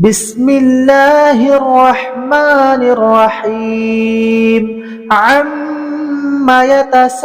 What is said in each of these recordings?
بسم الله الرحمن الرحيم عما يتساءلون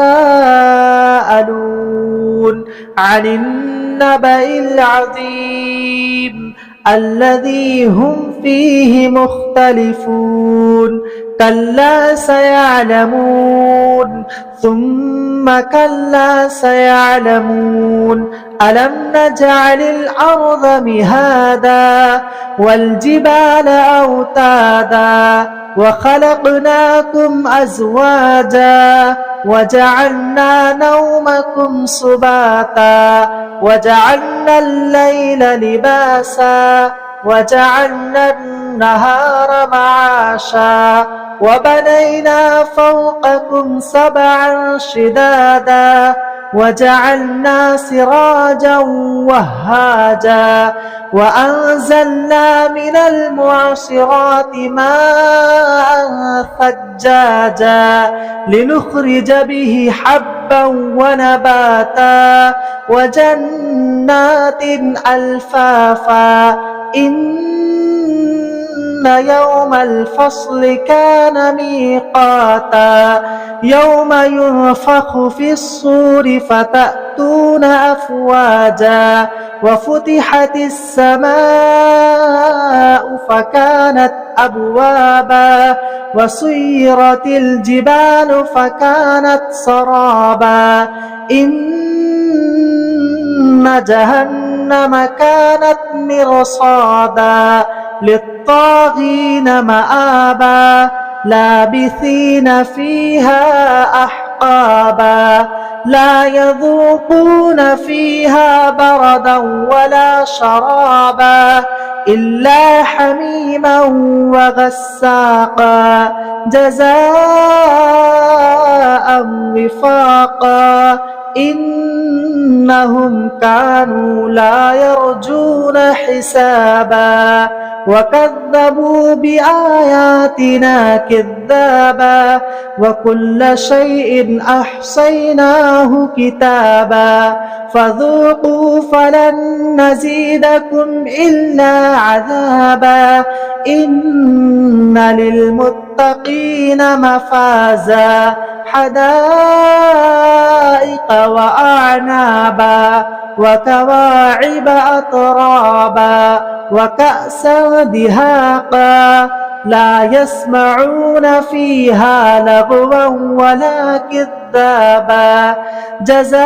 عن النبأ العظيم الذي هم فيه مختلفون كلا سيعلمون ثم كلا سيعلمون ألم نجعل الأرض مهادا والجبال أوتادا وخلقناكم أزواجا وجعلنا نومكم سباتا وجعلنا الليل لباسا وجعلنا النهار معاشا وبنينا فوقكم سبعا شدادا وجعلنا سراجا وهاجا وأنزلنا من المعصرات ماء ثجاجا لنخرج به حبا ونباتا وجنات ألفافا إن يوم الفصل كان ميقاتا يوم ينفخ في الصور فتأتون أفواجا وفتحت السماء فكانت أبوابا وسيرت الجبال فكانت سرابا إن جهنم كانت مرصادا للطاغين مآبا لابثين فيها أحقابا لا يذوقون فيها بردا ولا شرابا إلا حميما وغساقا جزاء وفاقا إنهم كانوا لا يرجون حسابا وكذبوا بآياتنا كذابا وكل شيء أحصيناه كتابا فذوقوا فلن نزيدكم إلا عذابا إن للمتقين مفازا حدائق وأعنابا وكواعب أترابا وكأسا دهاقا لا يسمعون فيها لغوا ولا كذابا جزاء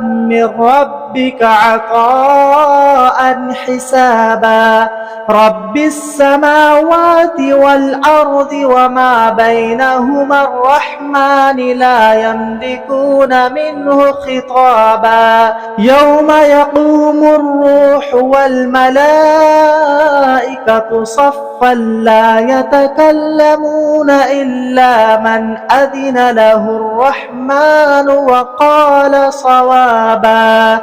من ربك عطاء حسابا رب السماوات والأرض وما بينهما الرحمن لا يملكون منه خطابا يوم يقوم الروح والملائكة صفا لا يتكلمون إلا من أذن له الرحمن وقال صوابا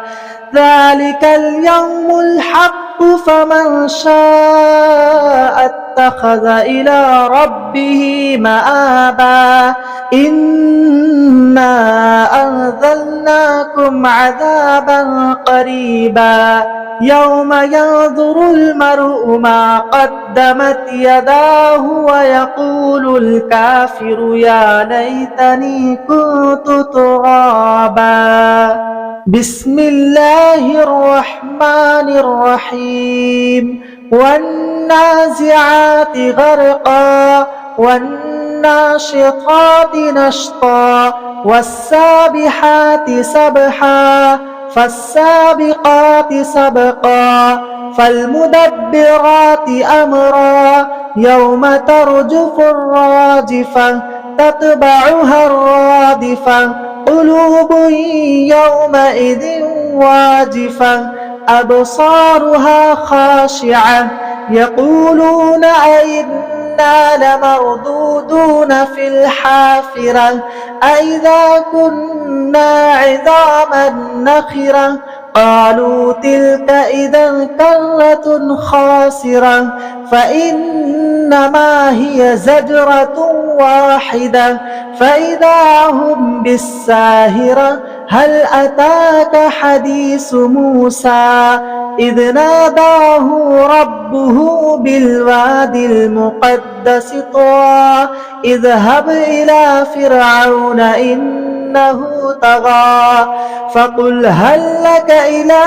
ذلك اليوم الحق فمن شاء اتخذ إلى ربه مآبا إنا أنذرناكم عذابا قريبا يوم ينظر المرء ما قدمت يداه ويقول الكافر يا ليتني كنت ترابا بسم الله الرحمن الرحيم والنازعات غرقا والناشطات نشطا والسابحات سبحا فالسابقات سبقا فالمدبرات أمرا يوم ترجف الراجفة تتبعها الرادفة قلوب يومئذ واجفة أبصارها خاشعة يقولون أئنا لمردودون في الحافرة أئذا كنا عظاما نخرة قالوا تلك إذا كرة خاسرة فإنما هي زجرة واحدة فإذا هم بالساهرة هل أتاك حديث موسى إذ ناداه ربه بالواد المقدس طوى اذهب إلى فرعون إنه طغى فقل هل لك إلى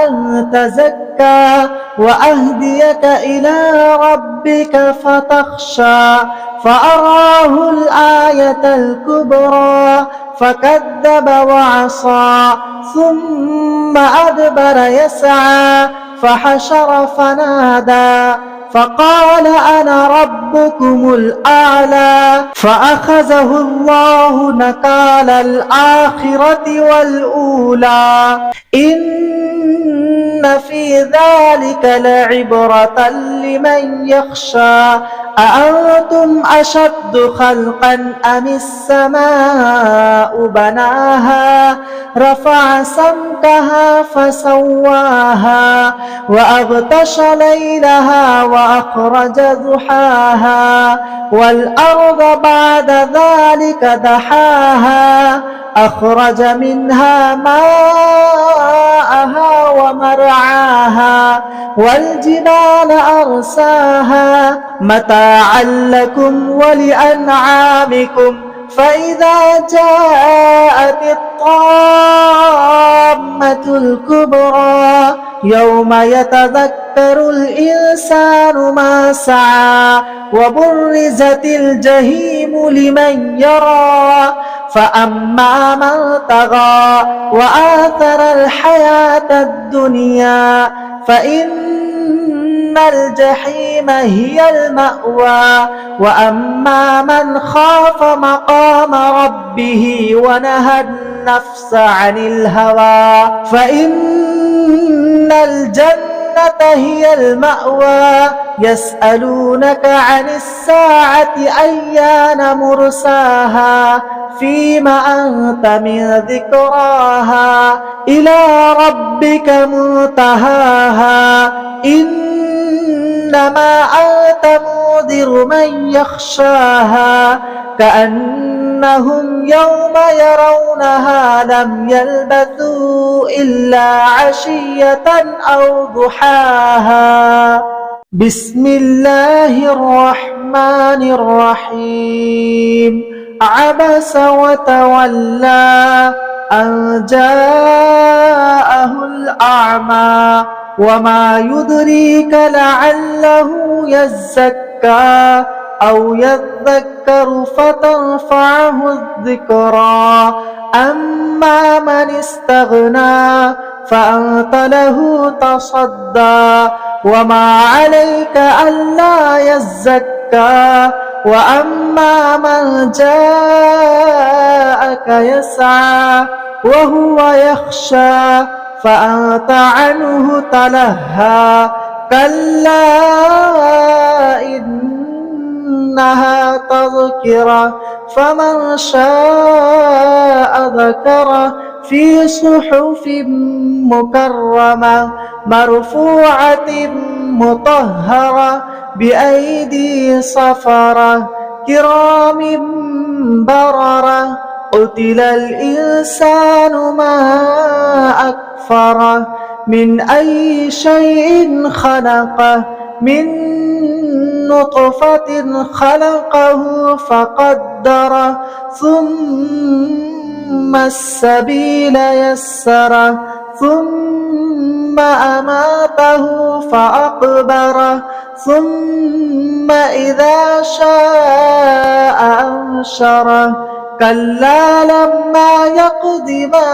أن تزكى وأهديك إلى ربك فتخشى فأراه الآية الكبرى فكذب وعصى ثم أدبر يسعى فحشر فنادى فقال أنا ربكم الأعلى فأخذه الله نكال الآخرة والأولى إن في ذلك لعبرة لمن يخشى أأنتم أشد خلقا أم السماء بناها رفع سمكها فسواها وأغطش ليلها وأخرج ضحاها والأرض بعد ذلك دحاها أخرج منها ماءها ومرعاها والجبال أرساها متاعا لكم ولأنعامكم فإذا جاءت الطامة الكبرى يوم يتذكر الإنسان ما سعى وبرزت الجحيم لمن يرى فأما من طغى وآثر الحياة الدنيا فإن الجحيم هي المأوى وأما من خاف مقام ربه ونهى النفس عن الهوى فإن الجنة هي المأوى يسألونك عن الساعة أيان مرساها فيم أنت من ذكراها إلى ربك منتهاها إنما أنت منذر من يخشاها كأنهم يوم يرونها لم يلبثوا إلا عشية أو ضحاها بسم الله الرحمن الرحيم عبس وتولى أن جاءه الأعمى وما يدريك لعله يزكى أو يذكر فتنفعه الذكرى أما من استغنى فأنت له تصدى وما عليك ألا يزكى وأما من جاءك يسعى وهو يخشى فأنت عنه تلهى كلا إنها تذكرة فمن شاء ذكره في صحف مكرمة مرفوعة مطهرة بأيدي سفرة كرام بررة قتل الإنسان ما أكفره من أي شيء خلقه من نطفة خلقه فقدره ثم السبيل يسره ثم أماته فأقبره ثم إذا شاء أنشره كلا لما يقض ما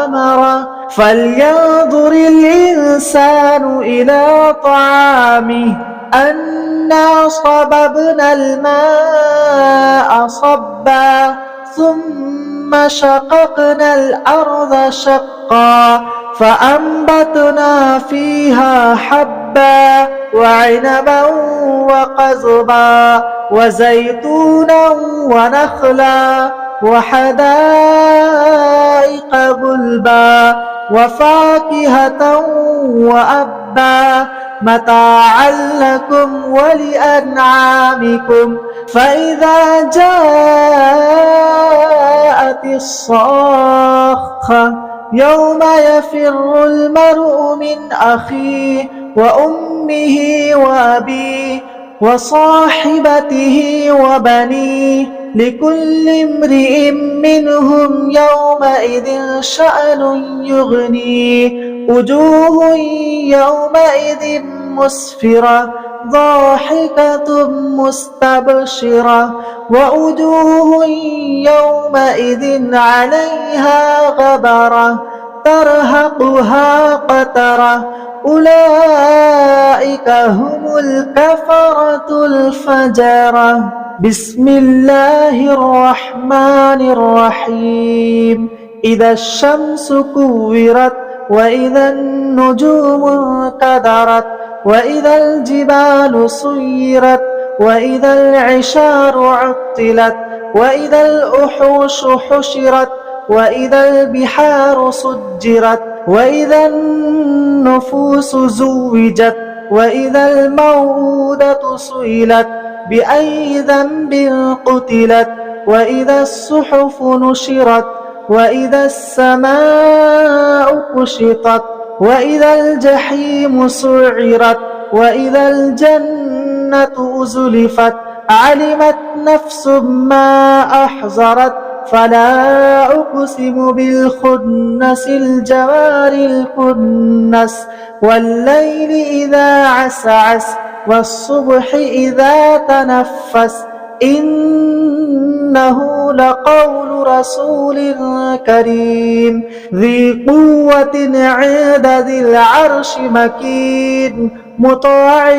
أمره فلينظر الإنسان إلى طعامه أنا صببنا الماء صبا ثم شققنا الأرض شقا فأنبتنا فيها حبا وعنبا وقضبا وزيتونا ونخلا وحدائق غلبا وفاكهة وأبا متاعا لكم ولأنعامكم فإذا جاءت جاءت الصاخة يوم يفر المرء من أخيه وأمه وأبيه وصاحبته وبنيه لكل امرئ منهم يومئذ شأن يغنيه وجوه يومئذ مسفرة ضاحكة مستبشرة ووجوه يومئذ عليها غبرة ترهقها قترة أولئك هم الكفرة الفجرة. بسم الله الرحمن الرحيم. إذا الشمس كورت وإذا النجوم انكدرت وإذا الجبال سيرت وإذا العشار عطلت وإذا الوحوش حشرت وإذا البحار سجرت وإذا النفوس زوجت وإذا الموءودة سئلت بأي ذنب قتلت وإذا الصحف نشرت وإذا السماء كشطت وإذا الجحيم سعرت وإذا الجنة أزلفت علمت نفس ما أحضرت فلا أقسم بالخنس الجوار الكنس والليل إذا عسعس والصبح إذا تنفس إنه لقول رسول كريم ذي قوة عند ذي العرش مكين مطاع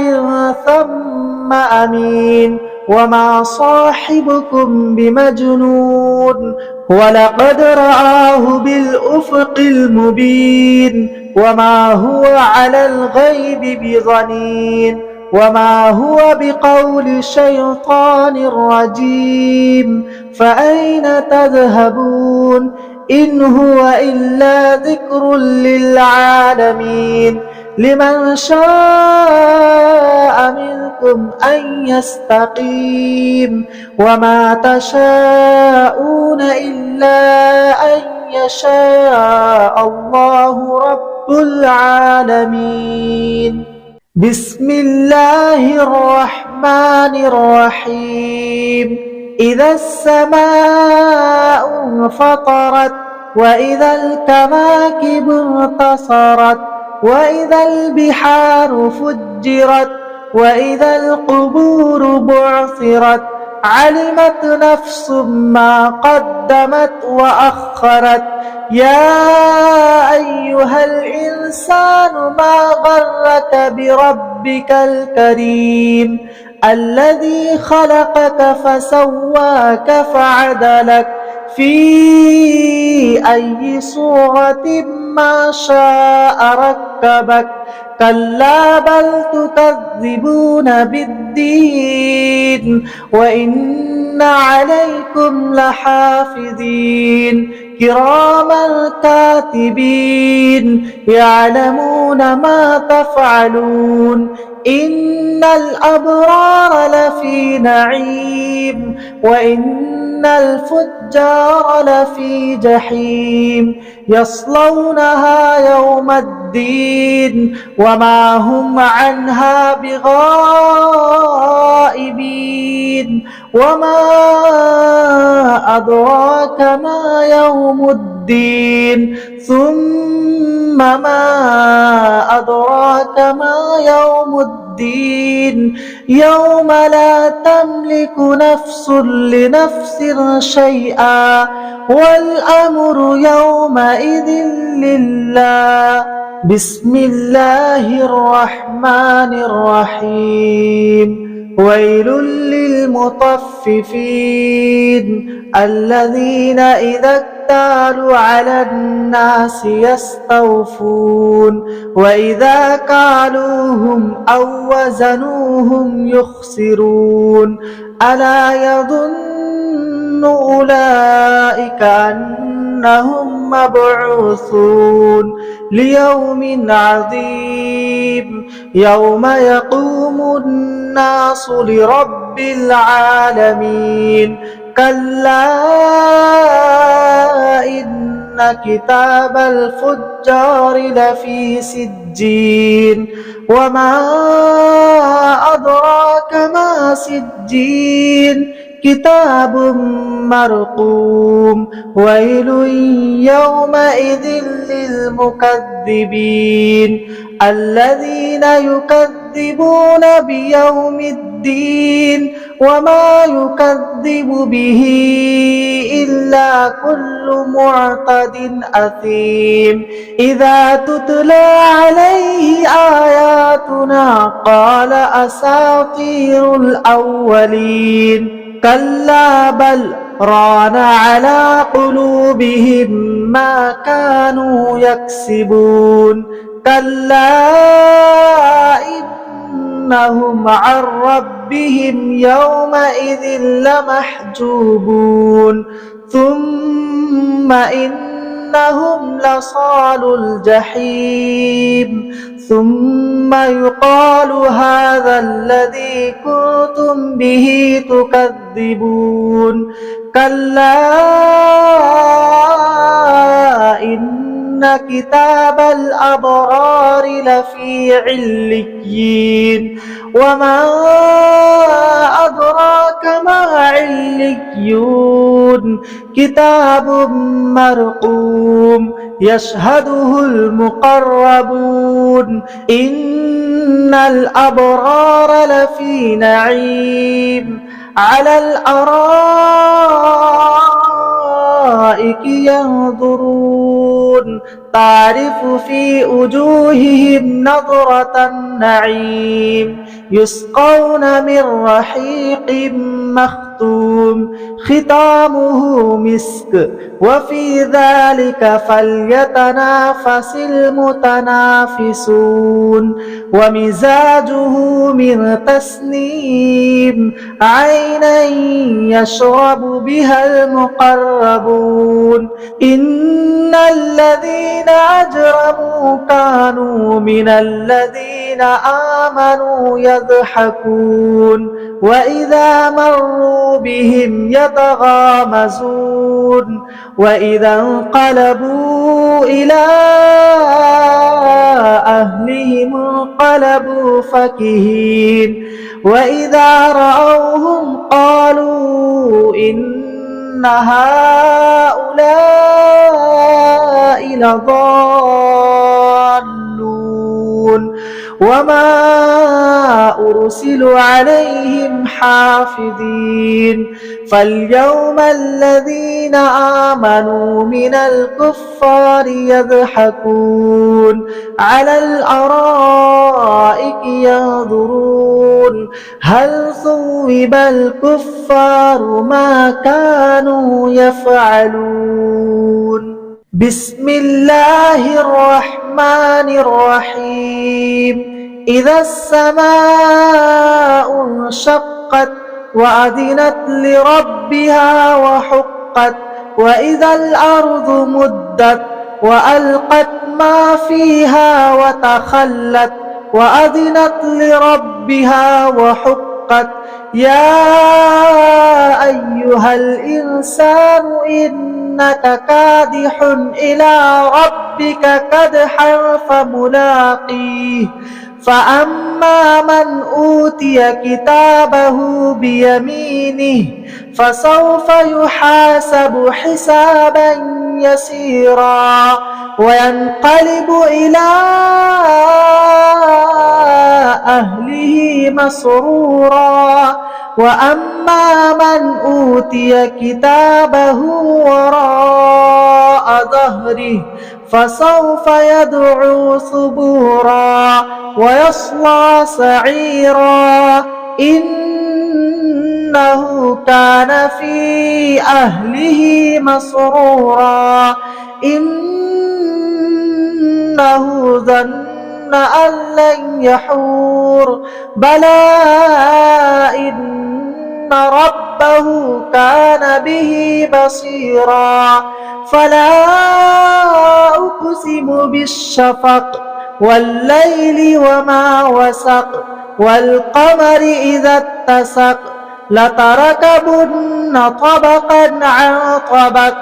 ثم أمين وما صاحبكم بمجنون ولقد رآه بالأفق المبين وما هو على الغيب بضنين وما هو بقول شيطان رجيم فأين تذهبون إن هو إلا ذكر للعالمين لمن شاء منكم أن يستقيم وما تشاءون إلا أن يشاء الله رب العالمين. بسم الله الرحمن الرحيم. إذا السماء انفطرت وإذا الكواكب انتصرت وإذا البحار فجرت وإذا القبور بعثرت علمت نفس ما قدمت وأخرت يا أيها الإنسان ما غرك بربك الكريم الذي خلقك فسواك فعدلك في أي صورة ما شاء ركبك كلا بل تكذبون بالدين وإن عليكم لحافظين كراما كاتبين يعلمون ما تفعلون إن الأبرار لفي نعيم وإن الفجار لفي جحيم يصلونها يوم الدين وما هم عنها بغائبين وما أدراك ما يوم الدين ثم ما أدراك ما يوم الدين يوم لا تملك نفس لنفس شيئا والأمر يومئذ لله. بسم الله الرحمن الرحيم. ويل للمطففين الذين إذا اكتالوا على الناس يستوفون وإذا كالوهم أو وزنوهم يخسرون ألا يظن أولئك أنهم مبعوثون ليوم عظيم يوم يقوم الناس لرب العالمين كلا إن كتاب الفجار لفي سجين وما أدراك ما سجين كتاب مرقوم ويل يومئذ للمكذبين الذين يكذبون بيوم الدين وما يكذب به إلا كل معتد أثيم إذا تتلى عليه آياتنا قال أساطير الأولين كلا بل ران على قلوبهم ما كانوا يكسبون كلا إنهم عن ربهم يومئذ لمحجوبون ثم إنهم لصالو الجحيم ثم يقال هذا الذي كنتم به تكذبون كلا إن كتاب الأبرار لفي عليين وما أدراك ما عليون كتاب مرقوم يشهده المقربون إن الأبرار لفي نعيم على الأرائك ينظرون تعرف في وجوههم نضرة النعيم يسقون من رحيق مختوم ختامه مسك وفي ذلك فليتنافس المتنافسون ومزاجه من تسنيم عينا يشرب بها المقربون إن الذين أجرموا كانوا من الذين آمنوا يضحكون وإذا مروا بهم يتغامزون وإذا انقلبوا إلى أهلهم انقلبوا فكهين وإذا رأوهم قالوا إن هؤلاء لضالون وما أرسلوا عليهم حافظين فاليوم الذين آمنوا من الكفار يضحكون على الأرائك ينظرون هل ثوب الكفار ما كانوا يفعلون بسم الله الرحمن الرحيم إذا السماء انشقت وأذنت لربها وحقت وإذا الأرض مدت وألقت ما فيها وتخلت وأذنت لربها وحقت يا أيها الإنسان إنك كادح إلى ربك كدحا فملاقيه فأما من أوتي كتابه بيمينه فسوف يحاسب حسابا يسيرا وينقلب إلى أهله مسرورا وأما من أوتي كتابه وراء ظهره فسوف يدعو ثبورا ويصلى سعيرا إنه كان في أهله مسرورا إنه ظن أن لن يحور بلى إن ربه كان به بصيرا فلا أقسم بالشفق والليل وما وسق والقمر إذا اتسق لتركبن طبقا عن طبق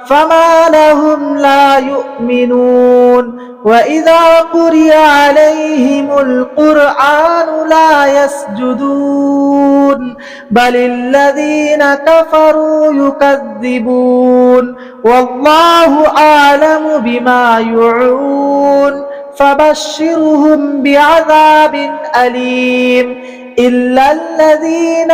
فما لهم لا يؤمنون وإذا قرئ عليهم القرآن لا يسجدون بل الذين كفروا يكذبون والله أعلم بما يوعون فبشرهم بعذاب أليم إلا الذين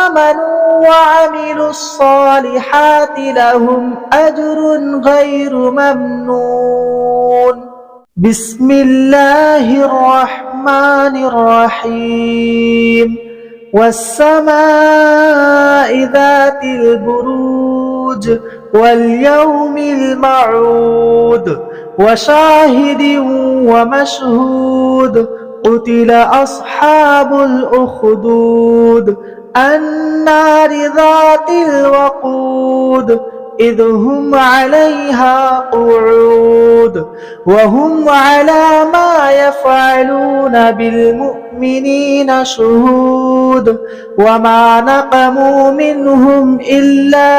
آمنوا وعملوا الصالحات لهم أجر غير ممنون بسم الله الرحمن الرحيم والسماء ذات البروج واليوم الموعود وشاهد ومشهود قتل أصحاب الأخدود النار ذات الوقود إذ هم عليها قعود وهم على ما يفعلون بالمؤمنين شهود وما نقموا منهم إلا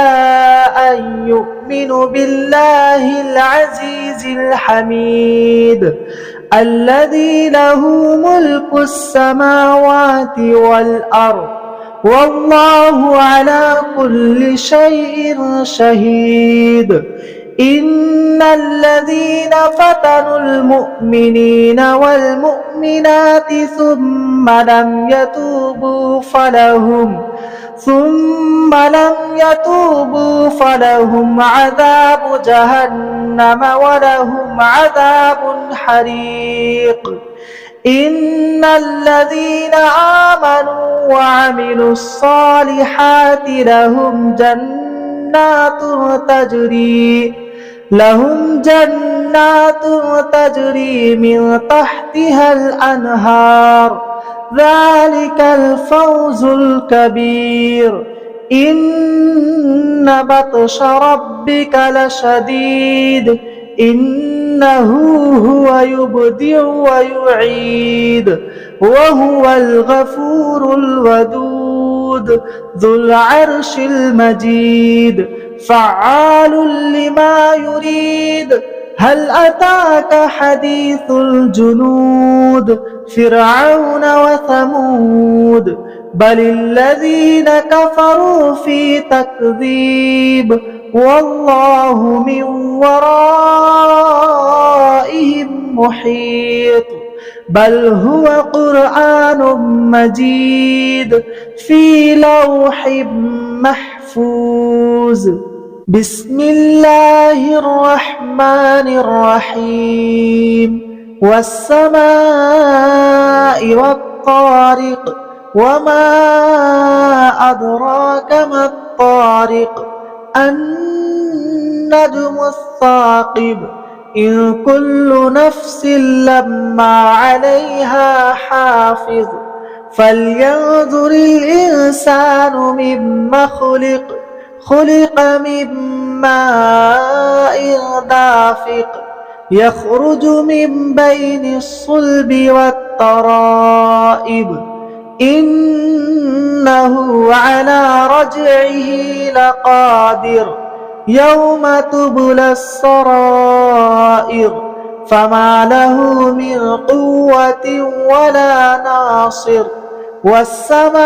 أن يؤمنوا بالله العزيز الحميد الذي له ملك السماوات والأرض والله على كل شيء شهيد إن الذين فتنوا المؤمنين والمؤمنات ثم لم يتوبوا فلهم عذاب جهنم ولهم عذاب حريق إن الذين آمنوا وعملوا الصالحات لهم جنات تجري من تحتها الأنهار ذلك الفوز الكبير إن بطش ربك لشديد إنه هو يبدع ويعيد وهو الغفور الودود ذو العرش المجيد فعال لما يريد هل أتاك حديث الجنود فرعون وثمود بل الذين كفروا في تكذيب والله من ورائهم محيط بل هو قرآن مجيد في لوح محفوظ بسم الله الرحمن الرحيم والسماء والطارق وما أدراك ما الطارق النجم الثاقب إن كل نفس لما عليها حافظ فلينظر الإنسان مما خلق من ماء دافق يخرج من بين الصلب والترائب إنه على رجعه لقادر يوم تبلى السرائر فما له من قوة ولا ناصر والسماء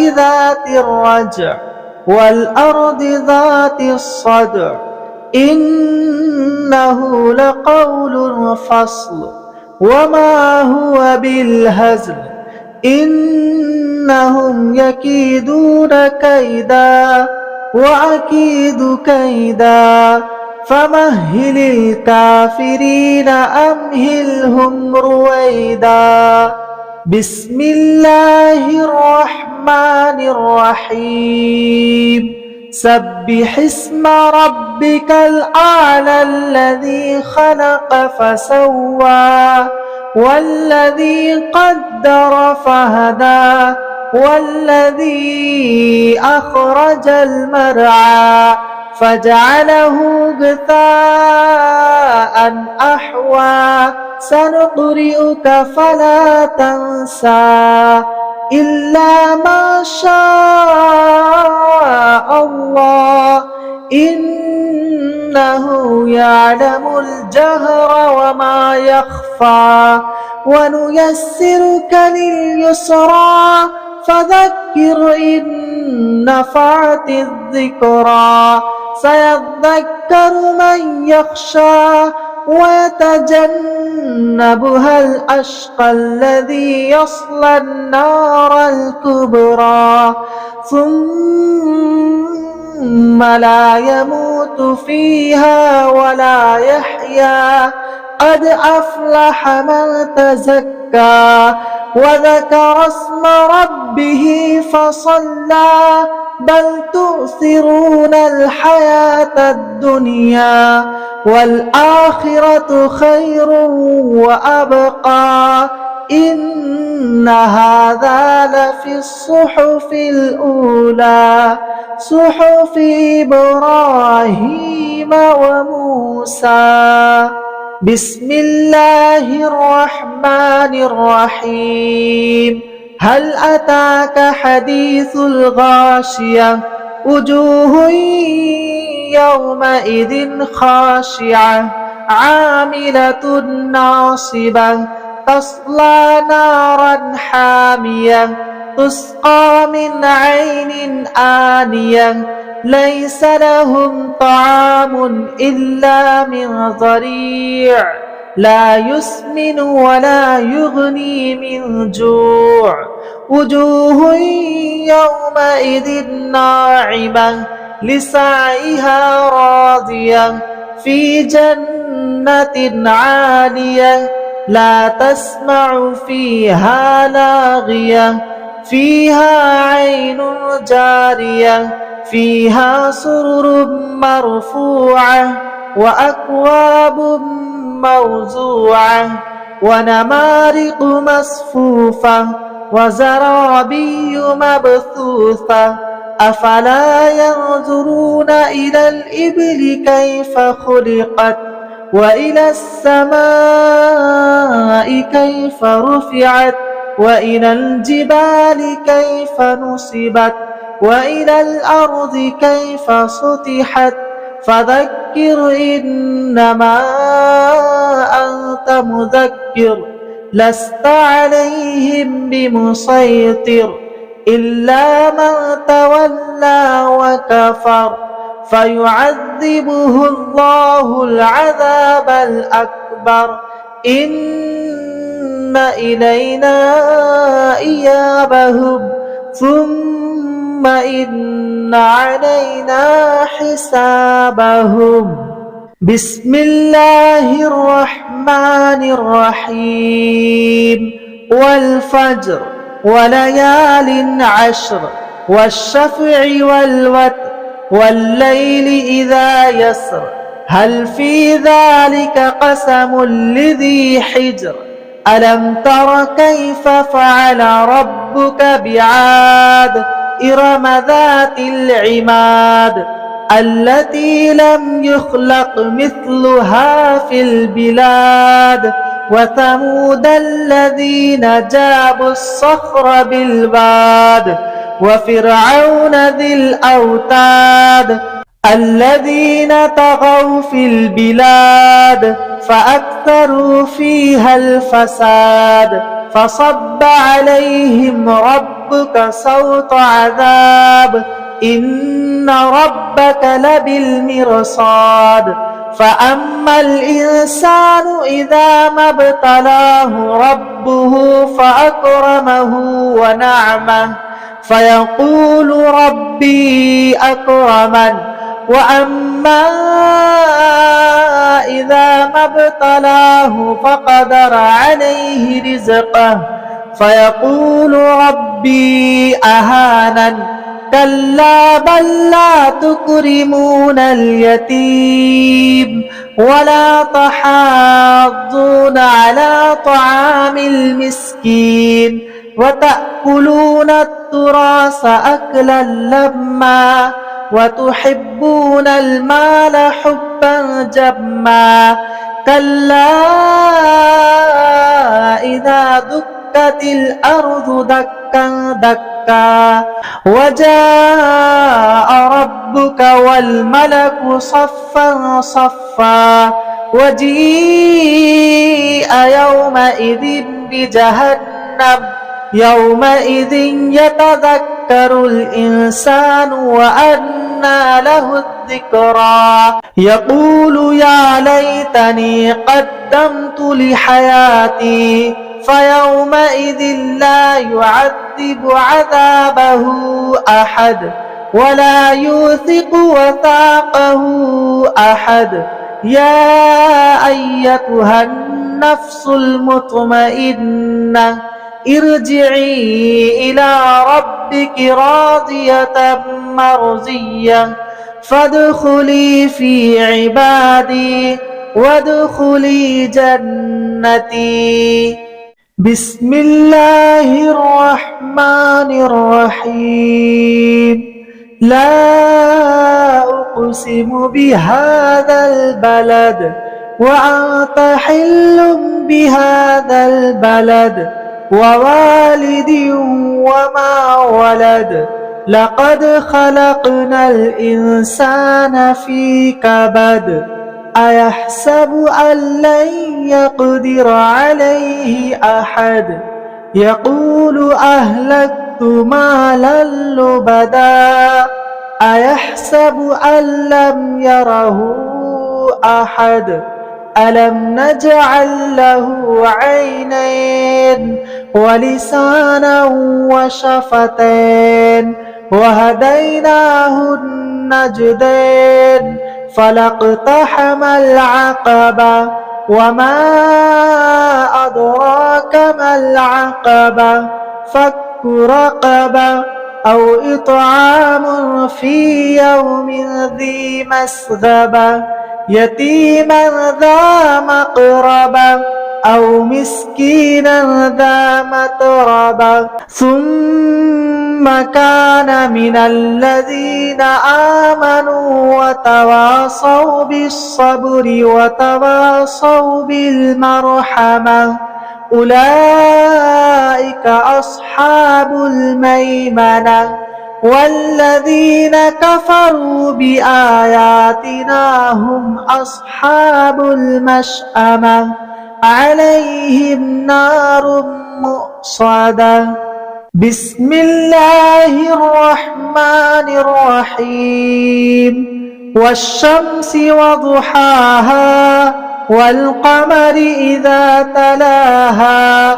ذات الرجع والأرض ذات الصدع إنه لقول فصل وما هو بالهزل إنهم يكيدون كيدا وأكيد كيدا فمهل الكافرين أمهلهم رويدا بسم الله الرحمن الرحيم سبح اسم ربك الأعلى الذي خلق فسوى والذي قدر فهدى والذي أخرج المرعى فجعله غثاء أحوى سنقرئك فلا تنسى إلا ما شاء الله إنه يعلم الجهر وما يخفى ونيسرك لليسرى فذكر إن نفعت الذكرى سيذكر من يخشى ويتجنبها الأشقى الذي يصلى النار الكبرى ثم لا يموت فيها ولا يحيا قد أفلح من تزكى وذكر اسم ربه فصلى بل تؤثرون الحياة الدنيا والآخرة خير وأبقى إن هذا لفي الصحف الأولى صحف إبراهيم وموسى بسم الله الرحمن الرحيم هل أتاك حديث الغاشية وجوه يومئذ خاشعة عاملة ناصبة تصلى نارا حامية تسقى من عين آنية ليس لهم طعام إلا من ضريع لا يسمن ولا يغني من جوع وجوه يومئذ ناعمة لسعيها راضية في جنة عالية لا تسمع فيها لاغية فيها عين جارية فيها سرر مرفوعة وأكواب موزوعة ونمارق مصفوفة وزرابي مبثوثة أفلا ينظرون إلى الإبل كيف خلقت وإلى السماء كيف رفعت وإلى الجبال كيف نصبت وإلى الأرض كيف سطحت فذكر إنما أنت مذكر لست عليهم بمسيطر إلا من تولى وكفر فيعذبه الله العذاب الأكبر إن إلينا إيابهم ثم إن علينا حسابهم بسم الله الرحمن الرحيم والفجر وليال عشر والشفع والوتر والليل إذا يسر هل في ذلك قسم لذي حجر ألم تر كيف فعل ربك بعاد إرم ذات العماد التي لم يخلق مثلها في البلاد وثمود الذين جابوا الصخر بالواد وفرعون ذي الأوتاد الذين طغوا في البلاد فأكثروا فيها الفساد فصب عليهم ربك سوط عذاب إن ربك لبالمرصاد فأما الإنسان إذا ما ابتلاه ربه فأكرمه ونعمه فيقول ربي أكرمن وأما إذا ما ابتلاه فقدر عليه رزقه فيقول ربي أهانن كلا بل لا تكرمون اليتيم ولا تحاضون على طعام المسكين وتأكلون التراث أكلا لما وتحبون المال حبا جما كلا إذا دكت الأرض دكا دكا دكا وجاء ربك والملك صفا صفا وجيء يومئذ بجهنم يومئذ يتذكر الإنسان وأنى له الذكرى يقول يا ليتني قدمت لحياتي فيومئذ لا يعذب عذابه أحد ولا يوثق وثاقه أحد يا أيتها النفس المطمئنة ارجعي إلى ربك راضية مرضية فادخلي في عبادي وادخلي جنتي. بسم الله الرحمن الرحيم. لا أقسم بهذا البلد وأنت حل بهذا البلد ووالد وما ولد لقد خلقنا الإنسان في كبد أيحسب أن لن يقدر عليه أحد يقول أهلكت مالا لبدا أيحسب أن لم يره أحد ألم نجعل له عينين ولسانا وشفتين وهديناه النجدين فلاقتحم العقبة وما أدراك ما العقبة فك رقبة أو إطعام في يوم ذي مسغبة يتيما ذا مقربة أو مسكينا ذا متربة ثم كان من الذين آمنوا وتواصوا بالصبر وتواصوا بالمرحمة أولئك أصحاب الميمنة والذين كفروا بآياتنا هم أصحاب المشأمة عليهم نار مؤصدة. بسم الله الرحمن الرحيم. والشمس وضحاها والقمر إذا تلاها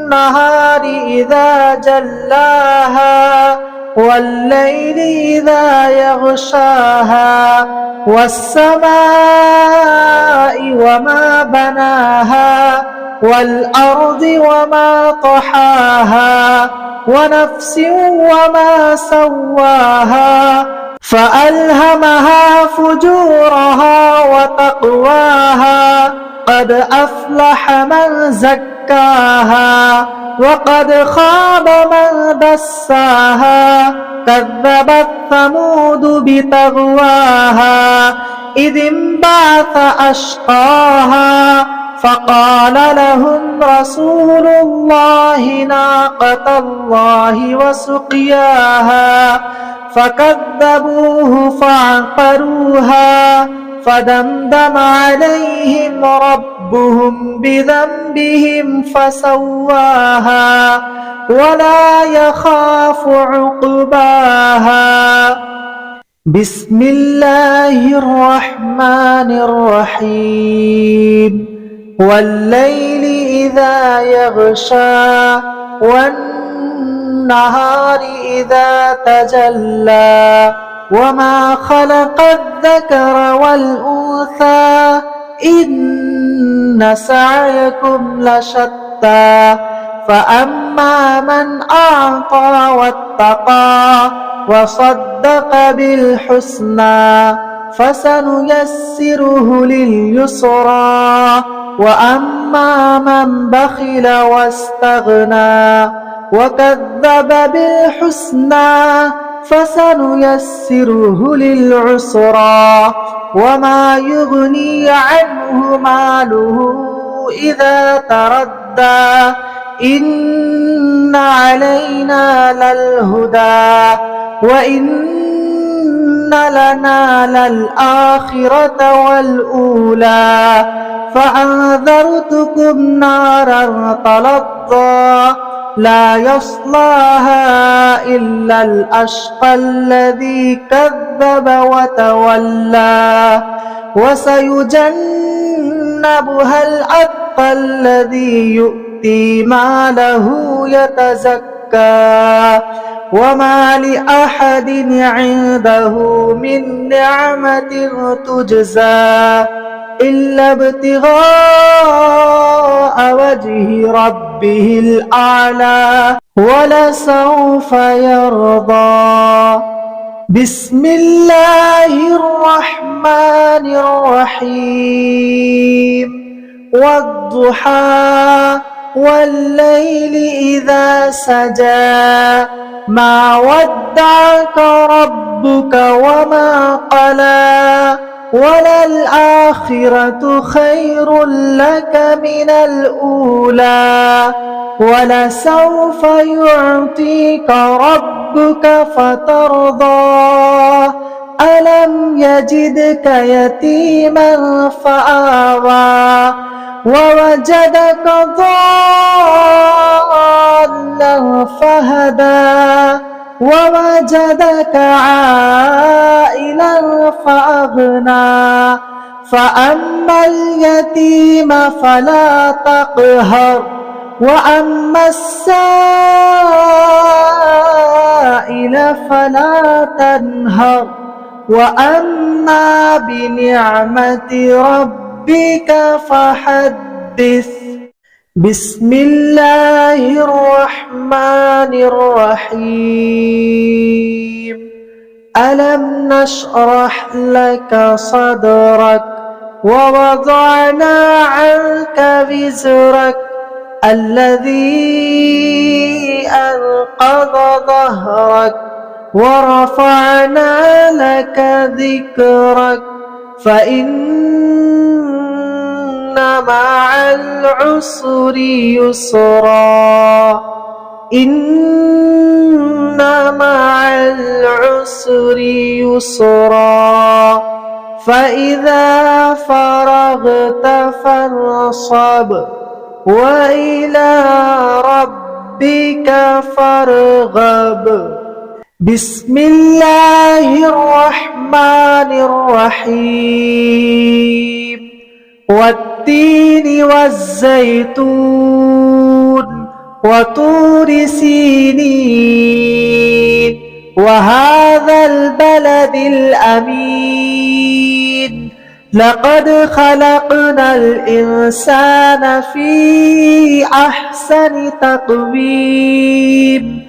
والنهار إذا جلاها والليل إذا يغشاها والسماء وما بناها والأرض وما طحاها ونفس وما سواها فألهمها فجورها وتقواها قد أفلح من زكاها وقد خاب من دساها كذبت ثمود بتغواها إذ انبعث أشقاها فقال لهم رسول الله ناقة الله وسقياها فكذبوه فعقروها فدمدم عليهم ربهم بذنبهم فسواها ولا يخاف عقباها. بسم الله الرحمن الرحيم. والليل إذا يغشى والنهار إذا تجلى وما خلق الذكر والأنثى إن سعيكم لشتى فأما من أعطى واتقى وصدق بالحسنى فسنيسره لليسرى وأما من بخل واستغنى وكذب بالحسنى فسنيسره للعسرى وما يغني عنه ماله إذا تردى إن علينا للهدى وإن لنا للآخرة والأولى فأنذرتكم نارا تلظى لا يصلاها إلا الأشقى الذي كذب وتولى وسيجنبها الأتقى الذي يؤتي ماله يتزكى وما لأحد عنده من نعمة تجزى إلا ابتغاء وجه ربه الأعلى ولسوف يرضى. بسم الله الرحمن الرحيم والضحى والليل إذا سجى ما ودعك ربك وما قلى وللآخرة خير لك من الأولى ولسوف يعطيك ربك فترضى ألم يجدك يتيما فآوى ووجدك ضالا فهدى ووجدك عائلا فأغنى فأما اليتيم فلا تقهر وأما السائل فلا تنهر وأما بنعمة ربك فحدث. بسم الله الرحمن الرحيم ألم نشرح لك صدرك ووضعنا عنك وزرك الذي أنقض ظهرك ورفعنا لك ذكرك فإن مع العسر يسرا إن مع العسر يسرا فإذا فرغت فانصب وإلى ربك فارغب. بسم الله الرحمن الرحيم والتين والزيتون وطور سينين وهذا البلد الأمين لقد خلقنا الإنسان في أحسن تقويم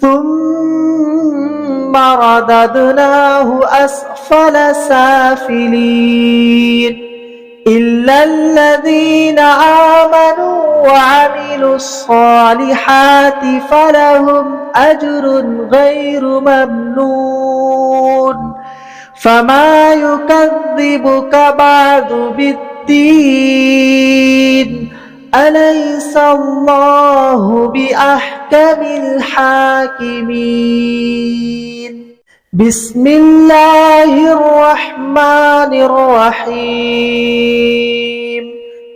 ثم رددناه أسفل سافلين إلا الذين آمنوا وعملوا الصالحات فلهم أجر غير ممنون فما يكذبك بعد بالدين أليس الله بأحكم الحاكمين. بسم الله الرحمن الرحيم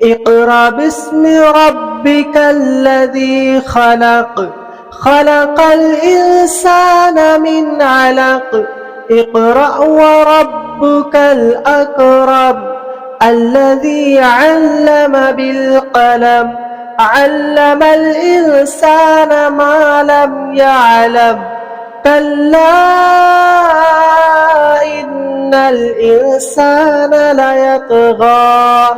اقرأ باسم ربك الذي خلق خلق الإنسان من علق اقرأ وربك الأكرم الذي علم بالقلم علم الإنسان ما لم يعلم كلا إن الإنسان ليطغى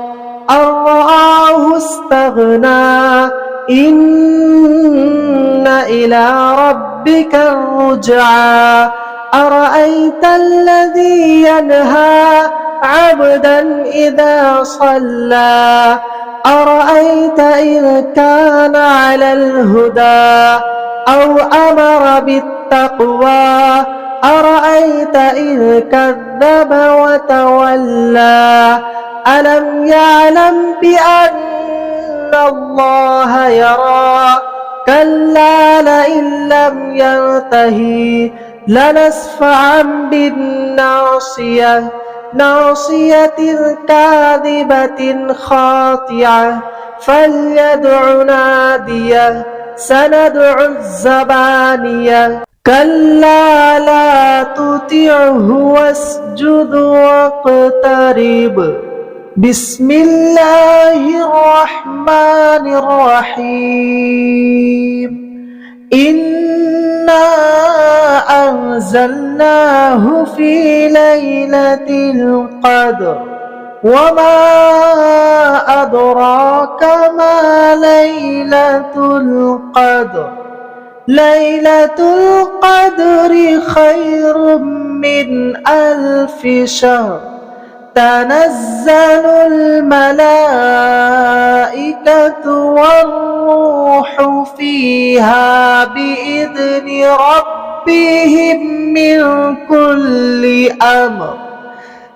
أن رآه استغنى إن إلى ربك الرجعى أرأيت الذي ينهى عبدا إذا صلى أرأيت إن كان على الهدى أو أمر بالتقوى أرأيت إن كذب وتولى ألم يعلم بأن الله يرى كلا لئن لم ينته لنسفعا بالناصية ناصية كاذبة خاطعة فليدع ناديه سندع الزبانية كلا لا تطعه واسجد واقترب بسم الله الرحمن الرحيم إنا أنزلناه في ليلة القدر وما أدراك ما ليلة القدر ليلة القدر خير من 1000 شهر تنزل الملائكة والروح فيها بإذن ربهم من كل أمر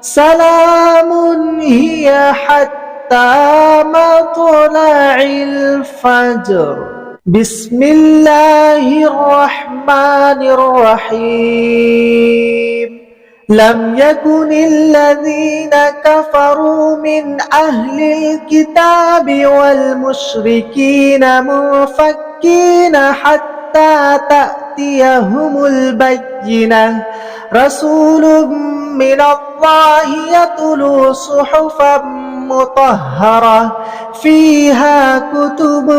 سلام هي حتى مطلع الفجر بسم الله الرحمن الرحيم لم يكن الذين كفروا من أهل الكتاب والمشركين منفكين حتى تأتيهم البينة رسول من الله يتلو صحفا مطهرة فيها كتب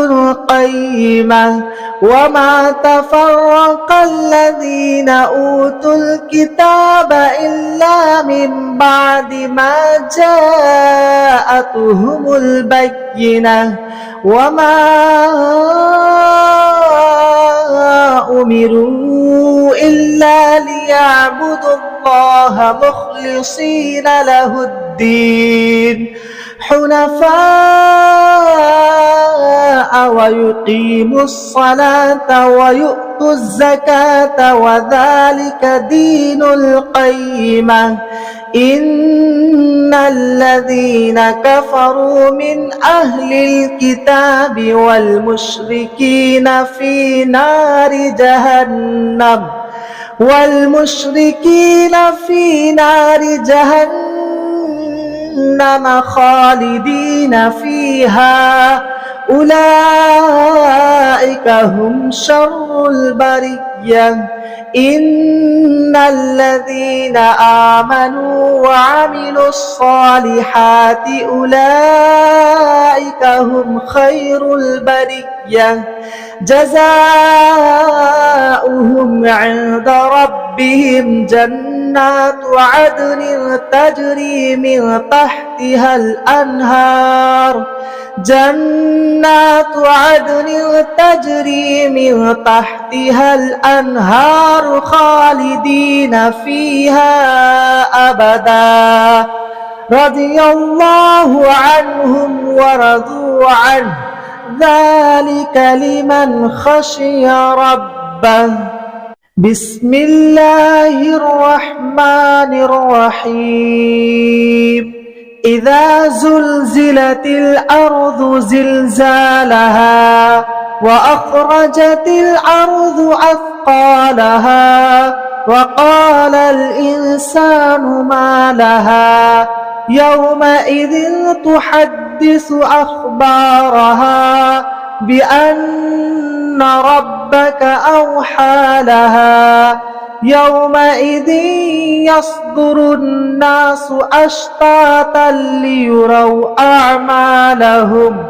قيمة وما تفرق الذين أوتوا الكتاب إلا من بعد ما جاءتهم البينة وما أمروا إلا ليعبدوا الله مخلصين له الدين حنفاء ويقيموا الصلاة ويؤتوا الزكاة وذلك دين القيمة إن الذين كفروا من أهل الكتاب والمشركين في نار جهنم خالدين فيها أولئك هم شر البرية إن الذين آمنوا وعملوا الصالحات أولئك هم خير البرية جزاؤهم عند ربهم جنات عدن تجري من تحتها الأنهار خالدين فيها أبدا رضي الله عنهم ورضوا عنه ذلك لمن خشي ربه بسم الله الرحمن الرحيم إذا زلزلت الأرض زلزالها وأخرجت الأرض أثقالها وقال الإنسان ما لها يومئذ تحدث أخبارها بأن ربك أوحى لها يومئذ يصدر الناس أشتاتا ليروا أعمالهم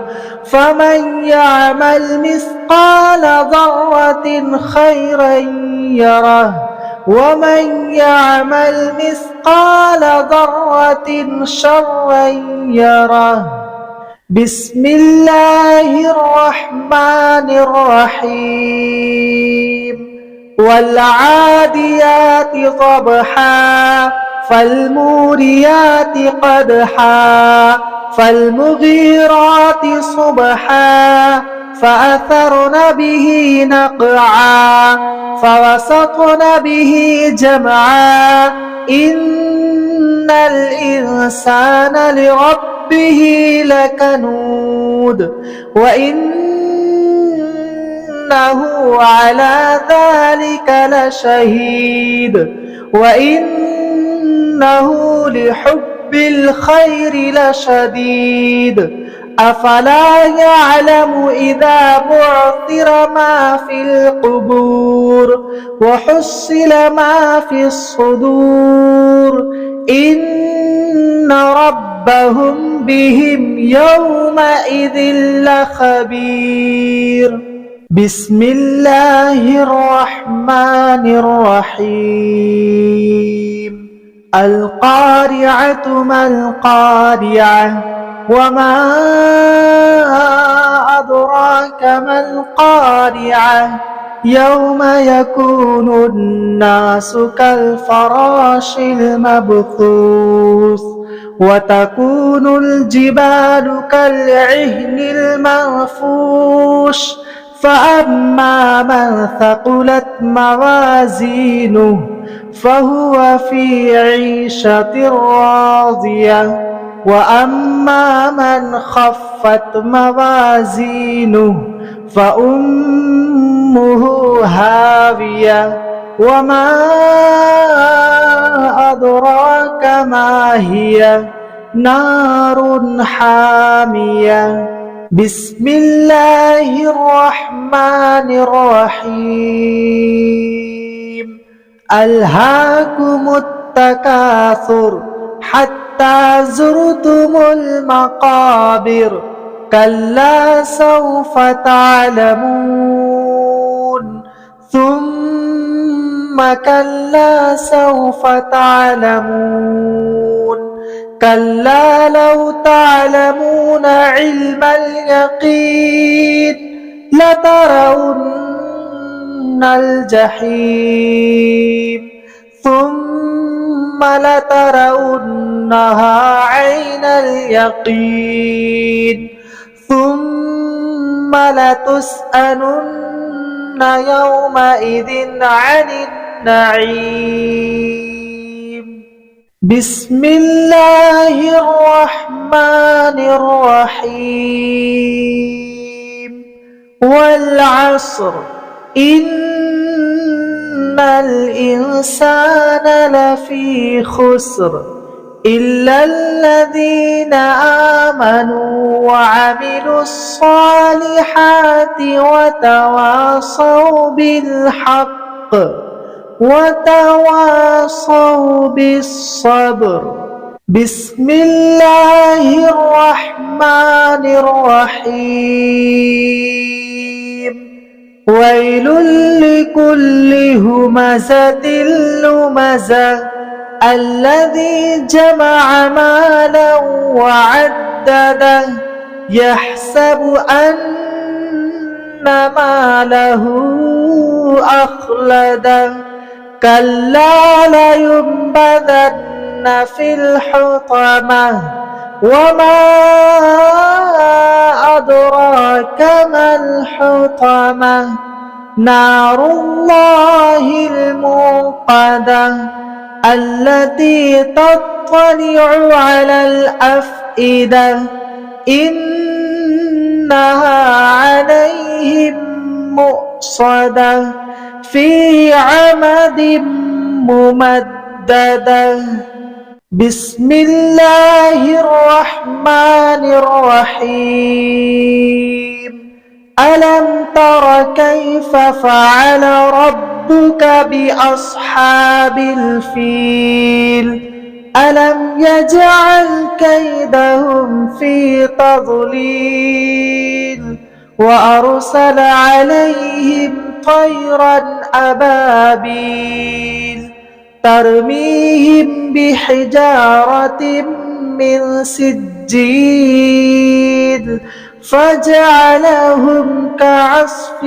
فمن يعمل مثقال ذرة خيرا يره ومن يعمل مثقال ذرة شرا يره بسم الله الرحمن الرحيم والعاديات ضبحا فالموريات قدحا فالمغيرات صبحا فأثرن به نقعا فوسطن به جمعا إن الإنسان لربه لكنود وإنه على ذلك لشهيد وإنه لحب الخير لشديد أفلا يعلم إذا بعثر ما في القبور وحصل ما في الصدور إن ربهم بهم يومئذ لخبير. بسم الله الرحمن الرحيم. القارعة ما القارعة وما أدراك ما القارعة يوم يكون الناس كالفراش المبثوث وتكون الجبال كالعهن المنفوش فأما من ثقلت موازينه فهو في عيشة راضية وأما من خفت موازينه فأمه هاوية وما أدراك ما هي نار حامية. بسم الله الرحمن الرحيم. ألهاكم التكاثر حتى زرتم المقابر كلا سوف تعلمون ثم كلا سوف تعلمون كلا لو تعلمون علم اليقين لترون الجحيم ثم لترونها عين اليقين ثم لتسألن يومئذ عن النعيم. بسم الله الرحمن الرحيم. والعصر إن الإنسان لفي خسر إلا الذين آمنوا وعملوا الصالحات وتواصوا بالحق وتواصوا بالصبر. بسم الله الرحمن الرحيم. ويل لكل همزة لمزة الذي جمع مالا وعدده يحسب أن ماله أخلده كلا لينبذن في الحطمة وما أدراك ما الحطمة نار الله الموقدة التي تطلع على الأفئدة إنها عليهم مؤصدة في عمد ممددة. بسم الله الرحمن الرحيم. ألم تر كيف فعل ربك بأصحاب الفيل ألم يجعل كيدهم في تضليل وأرسل عليهم طيرا أبابيل ترميهم بحجارة من سجيل فجعلهم كعصف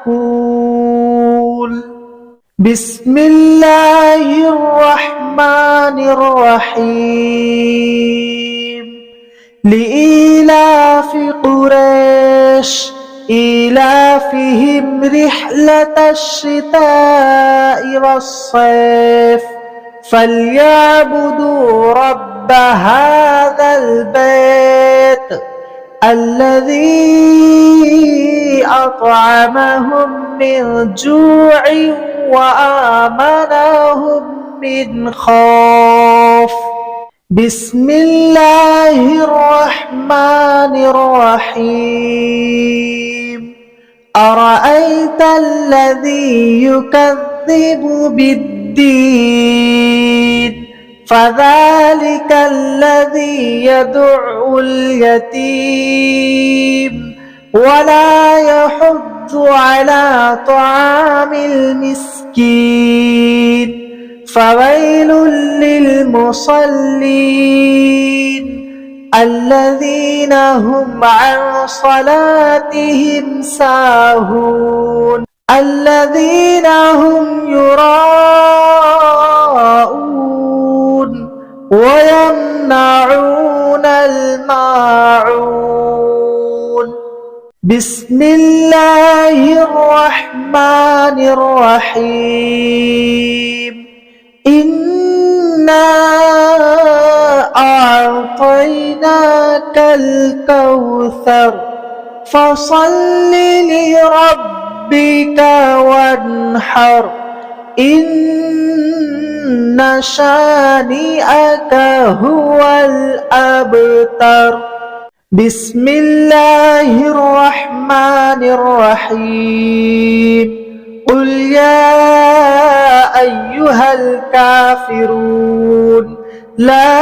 مأكول. بسم الله الرحمن الرحيم. لإيلاف قريش إيلافهم رحلة الشتاء والصيف فليعبدوا رب هذا البيت الذي أطعمهم من جوع وآمنهم من خوف. بسم الله الرحمن الرحيم. أرأيت الذي يكذب بالدين فذلك الذي يدع اليتيم ولا يحض على طعام المسكين فويل للمصلين الذين هم عن صلاتهم ساهون الذين هم يراءون ويمنعون الماعون. بسم الله الرحمن الرحيم. إنا أعطيناك الكوثر فصل لربك وانحر إن شانئك هو الأبتر. بسم الله الرحمن الرحيم. قل يا أيها الكافرون لا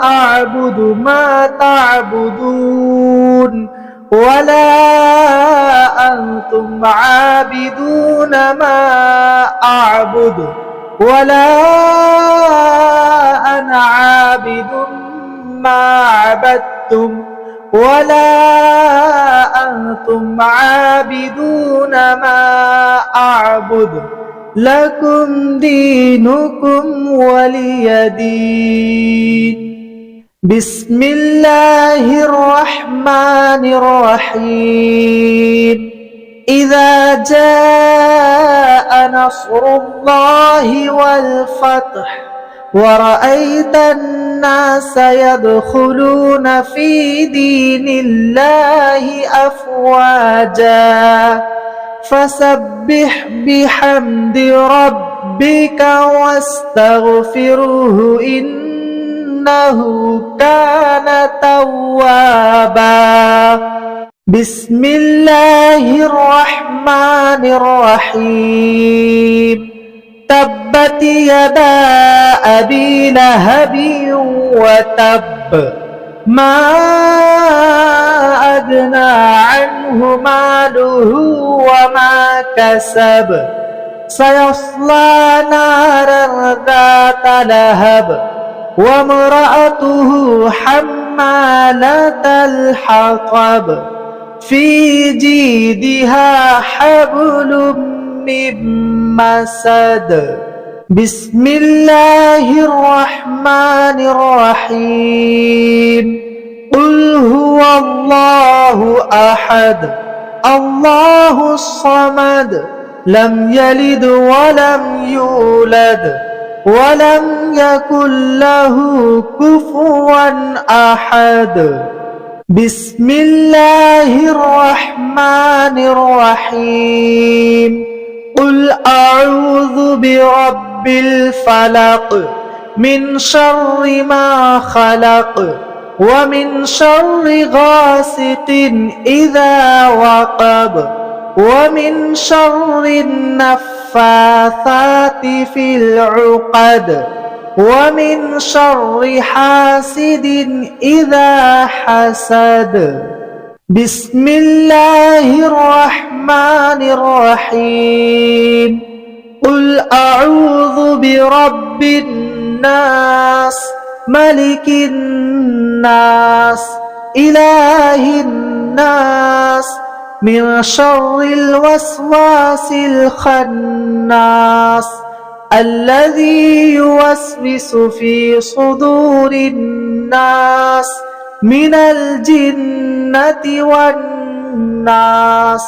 أعبد ما تعبدون ولا أنتم عابدون ما أعبد ولا أنا عابد ما عبدتم ولا أنتم عابدون ما أعبد لكم دينكم ولي دين. بسم الله الرحمن الرحيم. إذا جاء نصر الله والفتح ورأيت الناس يدخلون في دين الله أفواجا فسبح بحمد ربك واستغفره إنه كان توابا. بسم الله الرحمن الرحيم. تبت يدا أبي لهب وتب ما أغنى عنه ماله وما كسب سيصلى نارا ذات لهب وامرأته حمالة الحطب في جيدها حبل من مسد. بسم الله الرحمن الرحيم. قل هو الله أحد الله الصمد لم يلد ولم يولد ولم يكن له كفوا أحد. بسم الله الرحمن الرحيم. قل أعوذ برب الفلق من شر ما خلق ومن شر غاسق إذا وقب ومن شر النفاثات في العقد ومن شر حاسد إذا حسد. بسم الله الرحمن الرحيم. قل أعوذ برب الناس ملك الناس إله الناس من شر الوسواس الخناس الذي يوسوس في صدور الناس من الجنة والناس.